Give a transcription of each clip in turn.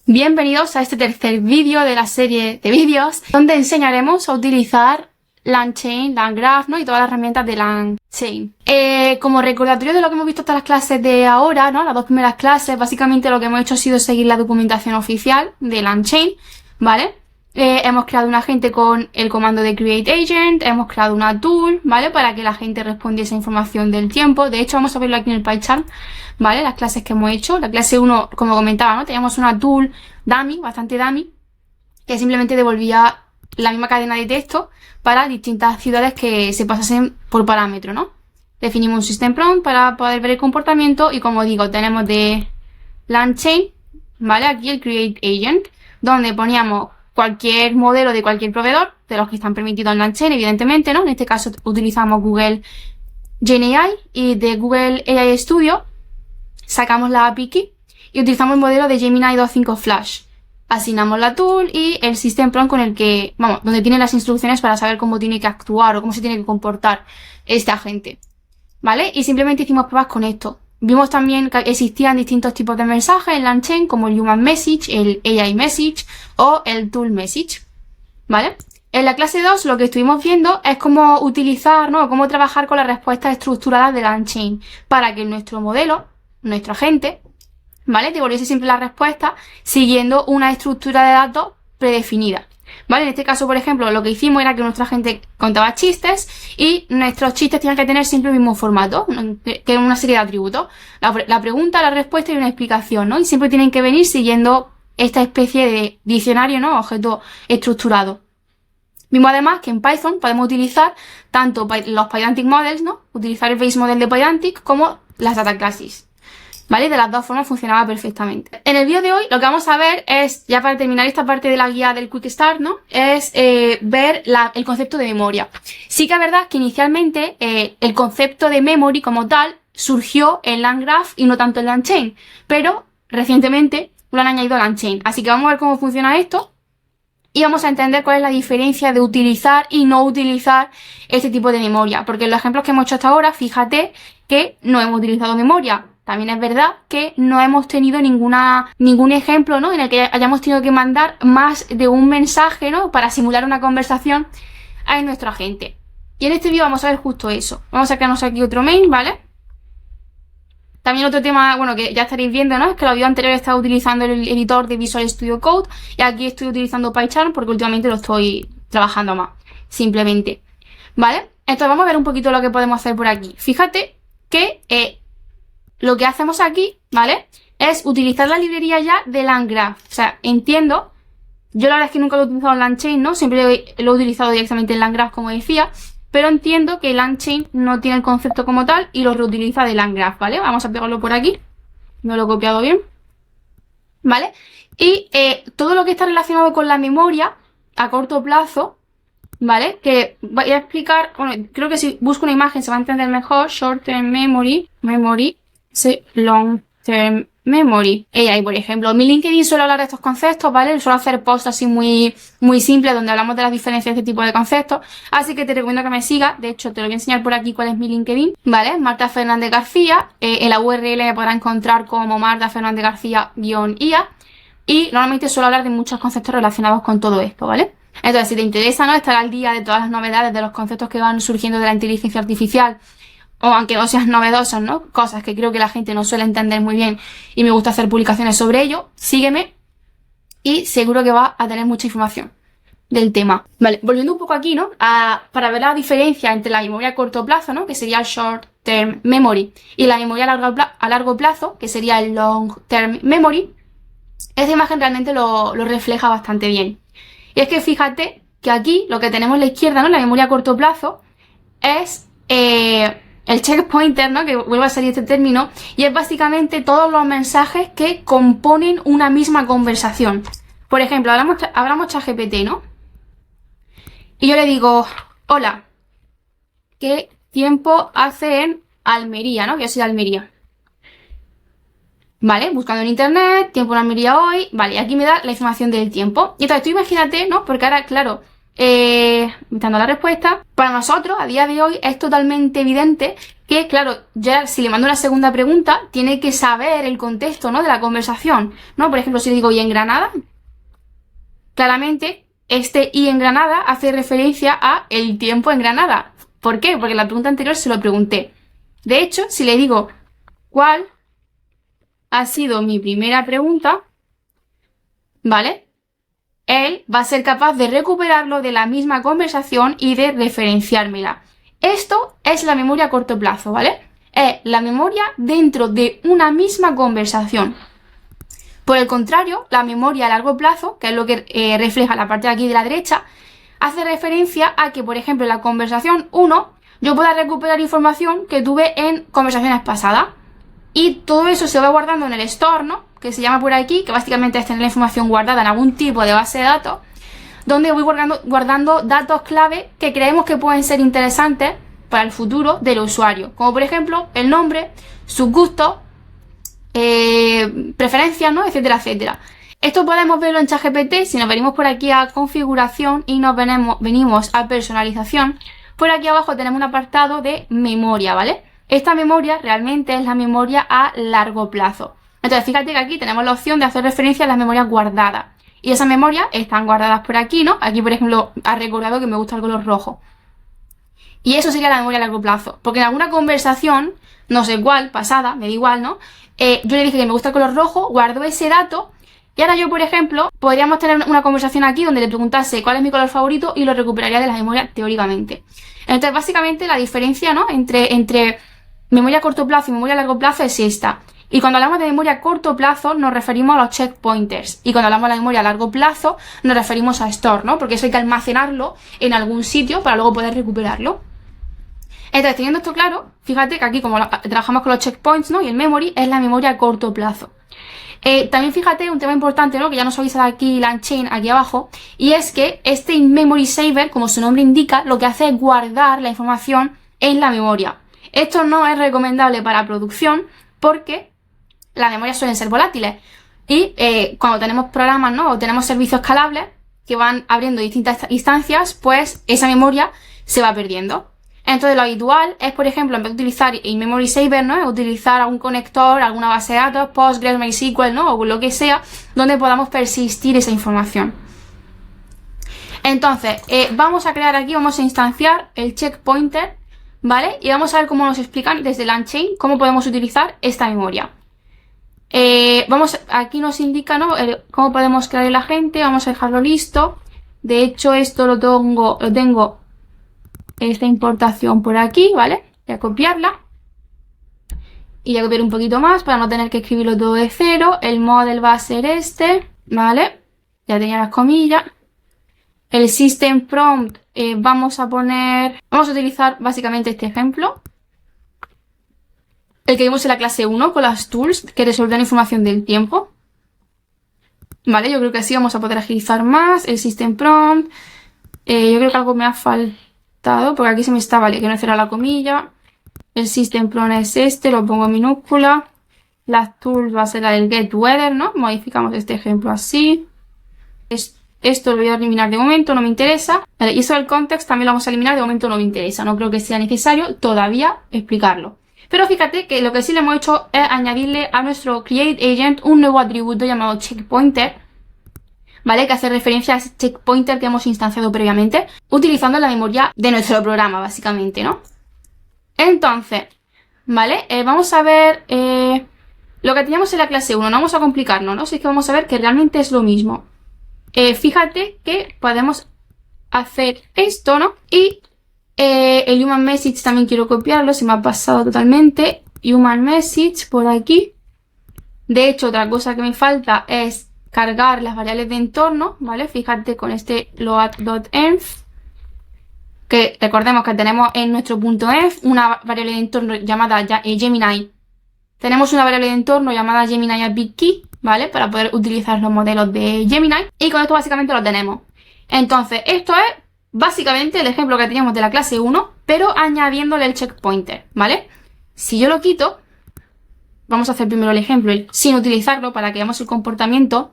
Bienvenidos a este tercer vídeo de la serie de vídeos donde enseñaremos a utilizar LangChain, LangGraph, ¿no? Y todas las herramientas de LangChain. Como recordatorio de lo que hemos visto hasta las clases de ahora, ¿no? Las dos primeras clases, básicamente lo que hemos hecho ha sido seguir la documentación oficial de LangChain, ¿vale? Hemos creado un agente con el comando de createAgent, hemos creado una tool, ¿vale? Para que la gente respondiese información del tiempo. De hecho, vamos a verlo aquí en el PyCharm, ¿vale? Las clases que hemos hecho. La clase 1, como comentaba, ¿no? Teníamos una tool dummy, bastante dummy, que simplemente devolvía la misma cadena de texto para distintas ciudades que se pasasen por parámetro, ¿no? Definimos un system prompt para poder ver el comportamiento y, como digo, tenemos de LangChain, ¿vale? Aquí el createAgent, donde poníamos cualquier modelo de cualquier proveedor, de los que están permitidos en LangChain, evidentemente, ¿no? En este caso utilizamos Google GenAI y de Google AI Studio sacamos la API key y utilizamos el modelo de Gemini 2.5 Flash. Asignamos la tool y el system prompt con el que, vamos, donde tiene las instrucciones para saber cómo tiene que actuar o cómo se tiene que comportar este agente, ¿vale? Y simplemente hicimos pruebas con esto. Vimos también que existían distintos tipos de mensajes en LangChain, como el Human Message, el AI Message o el Tool Message, ¿vale? En la clase 2 lo que estuvimos viendo es cómo utilizar, ¿no? Cómo trabajar con las respuestas estructuradas de LangChain para que nuestro modelo, nuestro agente, ¿vale? Devolviese siempre la respuesta siguiendo una estructura de datos predefinida. ¿Vale? En este caso, por ejemplo, lo que hicimos era que nuestra gente contaba chistes y nuestros chistes tenían que tener siempre el mismo formato, que es una serie de atributos. La pregunta, la respuesta y una explicación, ¿no? Y siempre tienen que venir siguiendo esta especie de diccionario, ¿no? Objeto estructurado. Vimos además que en Python podemos utilizar tanto los Pydantic Models, ¿no? Utilizar el base model de Pydantic como las data classes. ¿Vale? De las dos formas funcionaba perfectamente. En el vídeo de hoy lo que vamos a ver es, ya para terminar esta parte de la guía del Quick Start, ¿no? Es ver el concepto de memoria. Sí que es verdad que inicialmente el concepto de memory como tal surgió en LangGraph y no tanto en LangChain, pero recientemente lo han añadido a LangChain. Así que vamos a ver cómo funciona esto y vamos a entender cuál es la diferencia de utilizar y no utilizar este tipo de memoria. Porque en los ejemplos que hemos hecho hasta ahora, fíjate que no hemos utilizado memoria. También es verdad que no hemos tenido ningún ejemplo, ¿no? En el que hayamos tenido que mandar más de un mensaje, ¿no? Para simular una conversación a nuestro agente. Y en este vídeo vamos a ver justo eso. Vamos a crearnos aquí otro main, ¿vale? También otro tema, bueno, que ya estaréis viendo, ¿no? Es que en el vídeo anterior he estado utilizando el editor de Visual Studio Code y aquí estoy utilizando PyCharm porque últimamente lo estoy trabajando más, simplemente, ¿vale? Entonces vamos a ver un poquito lo que podemos hacer por aquí. Fíjate que lo que hacemos aquí, ¿vale? Es utilizar la librería ya de LangGraph. O sea, entiendo, yo la verdad es que nunca lo he utilizado en LangChain, ¿no? Siempre lo he utilizado directamente en LangGraph, como decía, pero entiendo que LangChain no tiene el concepto como tal y lo reutiliza de LangGraph, ¿vale? Vamos a pegarlo por aquí. No lo he copiado bien, ¿vale? Y todo lo que está relacionado con la memoria a corto plazo, ¿vale? Que voy a explicar, bueno, creo que si busco una imagen se va a entender mejor. Short Term Memory, Long Term Memory. AI, por ejemplo. En mi LinkedIn suelo hablar de estos conceptos, ¿vale? Suelo hacer posts así muy simples donde hablamos de las diferencias de este tipo de conceptos. Así que te recomiendo que me sigas. De hecho, te lo voy a enseñar por aquí cuál es mi LinkedIn, ¿vale? Marta Fernández García. En la URL me podrás encontrar como Marta Fernández García-IA. Y normalmente suelo hablar de muchos conceptos relacionados con todo esto, ¿vale? Entonces, si te interesa, ¿no? Estar al día de todas las novedades de los conceptos que van surgiendo de la inteligencia artificial, o aunque no sean novedosas, ¿no? Cosas que creo que la gente no suele entender muy bien y me gusta hacer publicaciones sobre ello, sígueme y seguro que vas a tener mucha información del tema. Vale, volviendo un poco aquí, ¿no? Para ver la diferencia entre la memoria a corto plazo, ¿no? Que sería el Short Term Memory, y la memoria a largo plazo, que sería el Long Term Memory. Esta imagen realmente lo refleja bastante bien. Y es que fíjate que aquí lo que tenemos a la izquierda, ¿no? La memoria a corto plazo es el checkpointer, ¿no? Que vuelve a salir este término, y es básicamente todos los mensajes que componen una misma conversación. Por ejemplo, hablamos ChatGPT, ¿no? Y yo le digo, hola, ¿qué tiempo hace en Almería, ¿no? Que yo soy de Almería. ¿Vale? Buscando en internet, tiempo en Almería hoy, vale, y aquí me da la información del tiempo. Y entonces tú imagínate, ¿no? Porque ahora, claro, dando la respuesta. Para nosotros, a día de hoy, es totalmente evidente que, claro, ya si le mando una segunda pregunta, tiene que saber el contexto, ¿no?, de la conversación, ¿no? Por ejemplo, si digo ¿y en Granada? Claramente, este ¿y en Granada? Hace referencia a el tiempo en Granada. ¿Por qué? Porque en la pregunta anterior se lo pregunté. De hecho, si le digo ¿cuál ha sido mi primera pregunta? ¿Vale? Él va a ser capaz de recuperarlo de la misma conversación y de referenciármela. Esto es la memoria a corto plazo, ¿vale? Es la memoria dentro de una misma conversación. Por el contrario, la memoria a largo plazo, que es lo que refleja la parte de aquí de la derecha, hace referencia a que, por ejemplo, en la conversación 1, yo pueda recuperar información que tuve en conversaciones pasadas. Y todo eso se va guardando en el store, ¿no?, que se llama por aquí, que básicamente es tener la información guardada en algún tipo de base de datos, donde voy guardando datos clave que creemos que pueden ser interesantes para el futuro del usuario, como por ejemplo el nombre, sus gustos, preferencias, ¿no?, etcétera, etcétera. Esto podemos verlo en ChatGPT. Si nos venimos por aquí a configuración y nos venimos a personalización, por aquí abajo tenemos un apartado de memoria, ¿vale? Esta memoria realmente es la memoria a largo plazo. Entonces, fíjate que aquí tenemos la opción de hacer referencia a las memorias guardadas. Y esas memorias están guardadas por aquí, ¿no? Aquí, por ejemplo, ha recordado que me gusta el color rojo. Y eso sería la memoria a largo plazo. Porque en alguna conversación, no sé cuál, pasada, me da igual, ¿no? Yo le dije que me gusta el color rojo, guardo ese dato. Y ahora yo, por ejemplo, podríamos tener una conversación aquí donde le preguntase cuál es mi color favorito y lo recuperaría de la memoria teóricamente. Entonces, básicamente, la diferencia, ¿no?, entre memoria a corto plazo y memoria a largo plazo es esta. Y cuando hablamos de memoria a corto plazo nos referimos a los checkpointers. Y cuando hablamos de la memoria a largo plazo nos referimos a store, ¿no? Porque eso hay que almacenarlo en algún sitio para luego poder recuperarlo. Entonces, teniendo esto claro, fíjate que aquí como trabajamos con los checkpoints, ¿no?, y el memory es la memoria a corto plazo. También fíjate un tema importante, ¿no?, que ya nos avisa aquí LangChain aquí abajo, y es que este in-memory saver, como su nombre indica, lo que hace es guardar la información en la memoria. Esto no es recomendable para producción porque las memorias suelen ser volátiles y cuando tenemos programas, ¿no?, o tenemos servicios escalables que van abriendo distintas instancias, pues esa memoria se va perdiendo. Entonces lo habitual es, por ejemplo, en vez de utilizar in-memory saver, ¿no?, utilizar algún conector, alguna base de datos, Postgres, MySQL, ¿no?, o lo que sea, donde podamos persistir esa información. Entonces, vamos a crear aquí, vamos a instanciar el checkpointer, ¿vale? Y vamos a ver cómo nos explican desde LangChain cómo podemos utilizar esta memoria. Aquí nos indica, ¿no?, cómo podemos crear el agente. Vamos a dejarlo listo. De hecho, esto lo tengo esta importación por aquí, ¿vale? Voy a copiarla y voy a copiar un poquito más para no tener que escribirlo todo de cero. El model va a ser este, ¿vale? Ya tenía las comillas. El system prompt vamos a utilizar básicamente este ejemplo, el que vimos en la clase 1 con las tools que resuelven información del tiempo. Vale, yo creo que así vamos a poder agilizar más el system prompt. Yo creo que algo me ha faltado, porque aquí se me está, vale, que no cerrar la comilla. El system prompt es este, lo pongo en minúscula. Las tools va a ser la del get weather, ¿no? Modificamos este ejemplo así. Esto lo voy a eliminar de momento, no me interesa. Vale, y eso del context también lo vamos a eliminar, de momento no me interesa. No creo que sea necesario todavía explicarlo. Pero fíjate que lo que sí le hemos hecho es añadirle a nuestro Create Agent un nuevo atributo llamado checkpointer, ¿vale? Que hace referencia a ese checkpointer que hemos instanciado previamente, utilizando la memoria de nuestro programa, básicamente, ¿no? Entonces, ¿vale? Vamos a ver lo que teníamos en la clase 1, no vamos a complicarnos, ¿no? Así que vamos a ver que realmente es lo mismo. Fíjate que podemos hacer esto, ¿no? Y el human message también quiero copiarlo, se me ha pasado totalmente. Human message por aquí. De hecho, otra cosa que me falta es cargar las variables de entorno, ¿vale? Fíjate con este load.env, que recordemos que tenemos en nuestro .env una variable de entorno llamada Gemini. Tenemos una variable de entorno llamada Gemini AppKey, ¿vale? Para poder utilizar los modelos de Gemini. Y con esto básicamente lo tenemos. Entonces, esto es básicamente el ejemplo que teníamos de la clase 1, pero añadiéndole el checkpointer, ¿vale? Si yo lo quito, vamos a hacer primero el ejemplo sin utilizarlo para que veamos el comportamiento.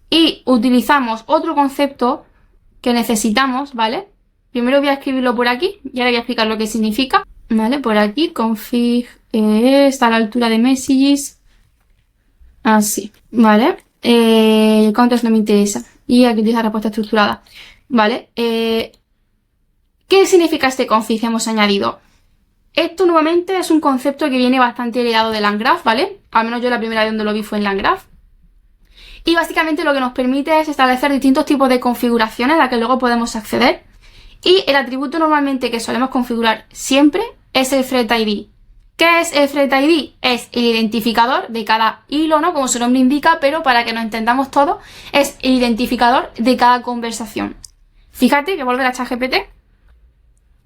Y utilizamos otro concepto que necesitamos, ¿vale? Primero voy a escribirlo por aquí y ahora voy a explicar lo que significa, ¿vale? Por aquí, config está a la altura de messages, así, ¿vale? El context no me interesa y aquí utiliza respuesta estructurada, ¿vale? ¿Qué significa este config que hemos añadido? Esto nuevamente es un concepto que viene bastante heredado de LangGraph, ¿vale? Al menos yo la primera vez donde lo vi fue en LangGraph. Y básicamente lo que nos permite es establecer distintos tipos de configuraciones a las que luego podemos acceder. Y el atributo normalmente que solemos configurar siempre es el thread ID. ¿Qué es el thread ID? Es el identificador de cada hilo, ¿no? Como su nombre indica, pero para que nos entendamos todos, es el identificador de cada conversación. Fíjate que volver a ChatGPT,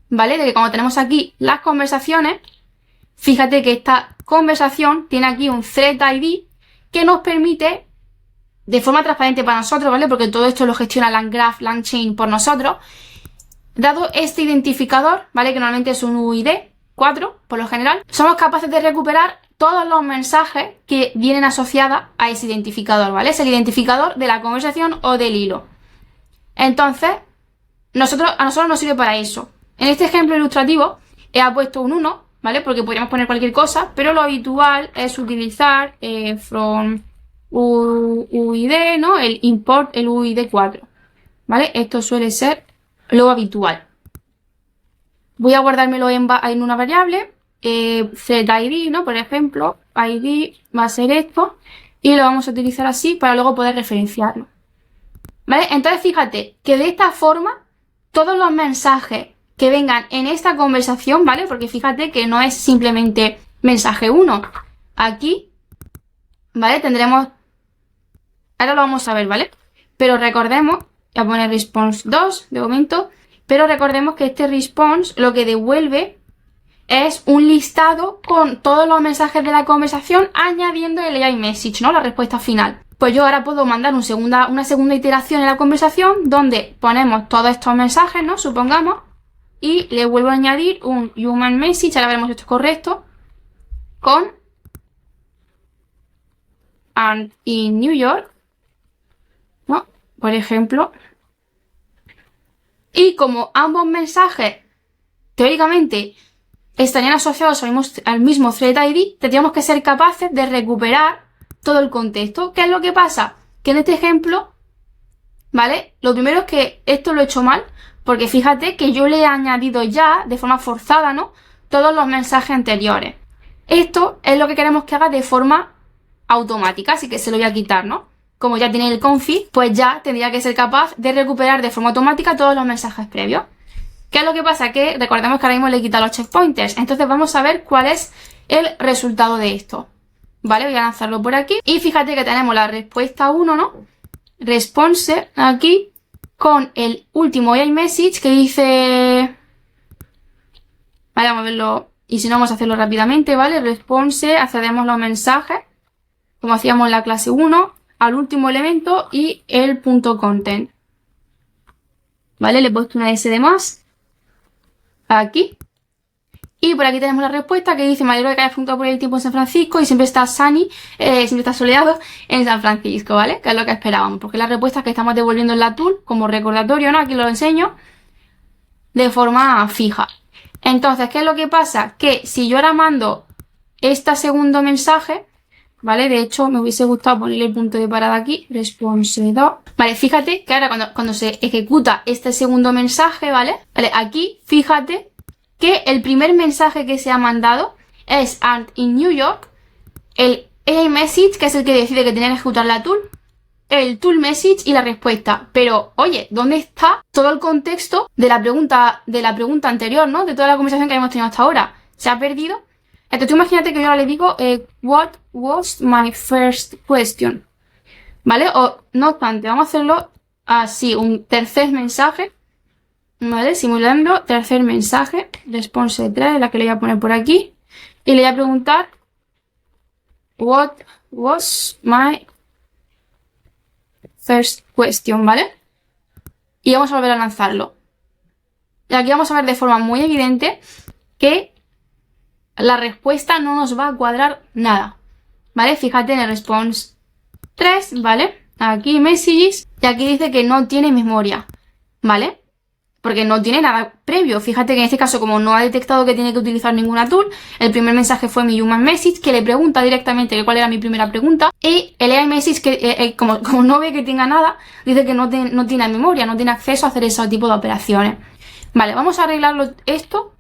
¿vale? De que cuando tenemos aquí las conversaciones, fíjate que esta conversación tiene aquí un thread ID que nos permite, de forma transparente para nosotros, ¿vale? Porque todo esto lo gestiona LangGraph, LangChain por nosotros. Dado este identificador, ¿vale? Que normalmente es un UID 4, por lo general, somos capaces de recuperar todos los mensajes que vienen asociados a ese identificador, ¿vale? Es el identificador de la conversación o del hilo. Entonces, a nosotros nos sirve para eso. En este ejemplo ilustrativo he puesto un 1, ¿vale? Porque podríamos poner cualquier cosa, pero lo habitual es utilizar from UID, ¿no? El import, el UID 4, ¿vale? Esto suele ser lo habitual. Voy a guardármelo en una variable, thread ID, ¿no? Por ejemplo, ID va a ser esto y lo vamos a utilizar así para luego poder referenciarlo, ¿vale? Entonces fíjate que de esta forma todos los mensajes que vengan en esta conversación, ¿vale? Porque fíjate que no es simplemente mensaje 1. Aquí, ¿vale? Tendremos... Ahora lo vamos a ver, ¿vale? Pero recordemos, voy a poner response 2 de momento, pero recordemos que este response lo que devuelve es un listado con todos los mensajes de la conversación añadiendo el AI message, ¿no? La respuesta final. Pues yo ahora puedo mandar una segunda iteración en la conversación donde ponemos todos estos mensajes, ¿no? Supongamos, y le vuelvo a añadir un human message, ahora veremos si esto es correcto, con and in New York, ¿no? Por ejemplo. Y como ambos mensajes, teóricamente, estarían asociados al mismo thread ID, tendríamos que ser capaces de recuperar todo el contexto. ¿Qué es lo que pasa? Que en este ejemplo, ¿vale? Lo primero es que esto lo he hecho mal, porque fíjate que yo le he añadido ya, de forma forzada, ¿no? Todos los mensajes anteriores. Esto es lo que queremos que haga de forma automática, así que se lo voy a quitar, ¿no? Como ya tiene el config, pues ya tendría que ser capaz de recuperar de forma automática todos los mensajes previos. ¿Qué es lo que pasa? Que recordemos que ahora mismo le he quitado los checkpointers. Entonces vamos a ver cuál es el resultado de esto. Vale, voy a lanzarlo por aquí. Y fíjate que tenemos la respuesta 1, ¿no? Response aquí con el último AI message que dice... Vale, vamos a verlo. Y si no, vamos a hacerlo rápidamente, ¿vale? Response, accedemos los mensajes, como hacíamos en la clase 1, al último elemento y el punto content. ¿Vale? Le he puesto una S de más. Aquí. Y por aquí tenemos la respuesta que dice: me alegro de que hayas preguntado por el tiempo en San Francisco y siempre está sunny, siempre está soleado en San Francisco, ¿vale? Que es lo que esperábamos, porque las respuestas que estamos devolviendo en la tool, como recordatorio, ¿no? Aquí lo enseño, de forma fija. Entonces, ¿qué es lo que pasa? Que si yo ahora mando este segundo mensaje, ¿vale? De hecho, me hubiese gustado ponerle el punto de parada aquí, response 2. Vale, fíjate que ahora cuando se ejecuta este segundo mensaje, ¿vale? Vale, aquí, fíjate que el primer mensaje que se ha mandado es and in New York, el AI message, que es el que decide que tiene que ejecutar la tool, el tool message y la respuesta. Pero, oye, ¿dónde está todo el contexto de la pregunta anterior, ¿no? De toda la conversación que hemos tenido hasta ahora. ¿Se ha perdido? Entonces, tú imagínate que yo ahora le digo, what was my first question? ¿Vale? O, no obstante, vamos a hacerlo así, un tercer mensaje, ¿vale? Simulando tercer mensaje, response 3, la que le voy a poner por aquí, y le voy a preguntar, what was my first question, ¿vale? Y vamos a volver a lanzarlo. Y aquí vamos a ver de forma muy evidente que la respuesta no nos va a cuadrar nada, ¿vale? Fíjate en el response 3, ¿vale? Aquí messages, y aquí dice que no tiene memoria, ¿vale? Porque no tiene nada previo. Fíjate que en este caso, como no ha detectado que tiene que utilizar ninguna tool, el primer mensaje fue mi human message, que le pregunta directamente cuál era mi primera pregunta, y el AI message, que como no ve que tenga nada, dice que no tiene memoria, no tiene acceso a hacer ese tipo de operaciones. Vale, vamos a arreglarlo esto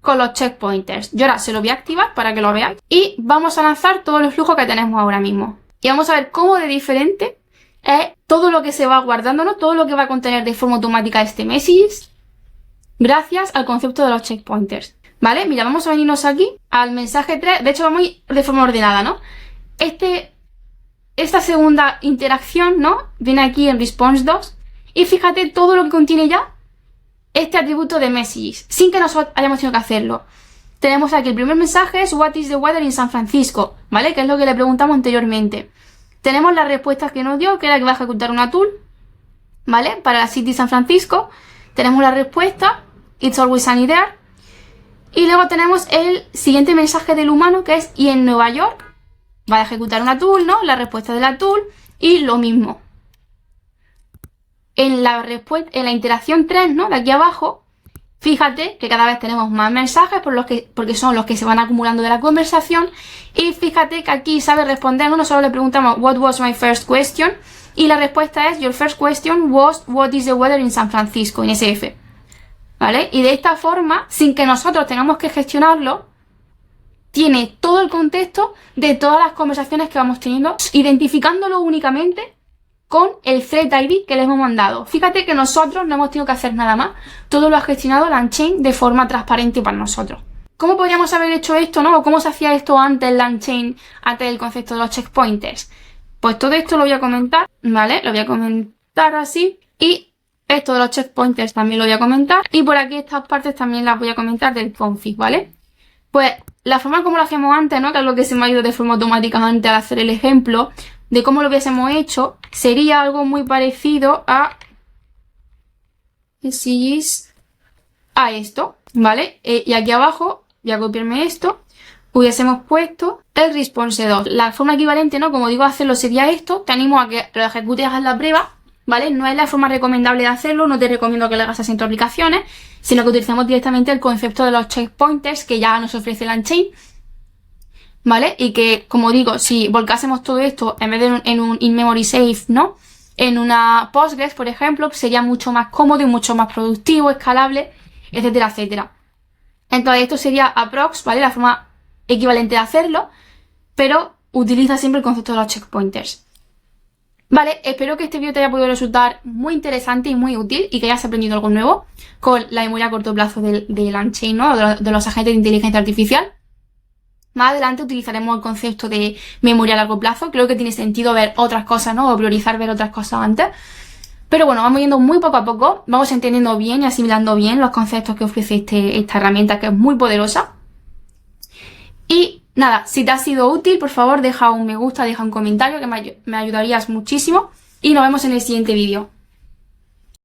con los checkpointers. Yo ahora se lo voy a activar para que lo veáis, y vamos a lanzar todo el flujo que tenemos ahora mismo. Y vamos a ver cómo de diferente es todo lo que se va guardándonos, todo lo que va a contener de forma automática este message, gracias al concepto de los checkpointers. ¿Vale? Mira, vamos a venirnos aquí al mensaje 3. De hecho, vamos a ir de forma ordenada, ¿no? Esta segunda interacción, ¿no? Viene aquí en response 2. Y fíjate todo lo que contiene ya este atributo de messages, sin que nosotros hayamos tenido que hacerlo. Tenemos aquí el primer mensaje es What is the weather in San Francisco? ¿Vale? Que es lo que le preguntamos anteriormente. Tenemos las respuestas que nos dio, que era que va a ejecutar una tool, ¿vale? Para la City San Francisco. Tenemos la respuesta, It's always sunny there. Y luego tenemos el siguiente mensaje del humano, que es y en Nueva York. Va a ejecutar una tool, ¿no? La respuesta de la tool. Y lo mismo. En la interacción 3, ¿no? De aquí abajo, fíjate que cada vez tenemos más mensajes porque son los que se van acumulando de la conversación. Y fíjate que aquí sabe responder, ¿no? Nosotros le preguntamos, What was my first question? Y la respuesta es, Your first question was, What is the weather in San Francisco? En SF. ¿Vale? Y de esta forma, sin que nosotros tengamos que gestionarlo, tiene todo el contexto de todas las conversaciones que vamos teniendo, identificándolo únicamente con el thread ID que le hemos mandado. Fíjate que nosotros no hemos tenido que hacer nada más. Todo lo ha gestionado LangChain de forma transparente para nosotros. ¿Cómo podríamos haber hecho esto, no? ¿O cómo se hacía esto antes en LangChain, antes del concepto de los checkpointers? Pues todo esto lo voy a comentar, ¿vale? Lo voy a comentar así. Y esto de los checkpointers también lo voy a comentar. Y por aquí estas partes también las voy a comentar del config, ¿vale? Pues la forma como lo hacíamos antes, ¿no? Que es lo que se me ha ido de forma automática antes al hacer el ejemplo de cómo lo hubiésemos hecho, sería algo muy parecido a esto, ¿vale? Y aquí abajo, voy a copiarme esto, hubiésemos puesto el response 2. La forma equivalente, ¿no? Como digo, hacerlo sería esto. Te animo a que lo ejecutes y hagas la prueba, ¿vale? No es la forma recomendable de hacerlo, no te recomiendo que lo hagas así en tus aplicaciones, sino que utilicemos directamente el concepto de los checkpointers que ya nos ofrece LangChain, ¿vale? Y que, como digo, si volcásemos todo esto en vez de en un in-memory save, ¿no? En una Postgres, por ejemplo, sería mucho más cómodo y mucho más productivo, escalable, etcétera, etcétera. Entonces esto sería approx, ¿vale? La forma equivalente de hacerlo, pero utiliza siempre el concepto de los checkpointers. Vale, espero que este vídeo te haya podido resultar muy interesante y muy útil y que hayas aprendido algo nuevo con la memoria a corto plazo de LangChain, ¿no? De los agentes de inteligencia artificial. Más adelante utilizaremos el concepto de memoria a largo plazo. Creo que tiene sentido ver otras cosas, ¿no? O priorizar ver otras cosas antes. Pero bueno, vamos yendo muy poco a poco. Vamos entendiendo bien y asimilando bien los conceptos que ofrece esta herramienta, que es muy poderosa. Y nada, si te ha sido útil, por favor deja un me gusta, deja un comentario, que me ayudarías muchísimo. Y nos vemos en el siguiente vídeo.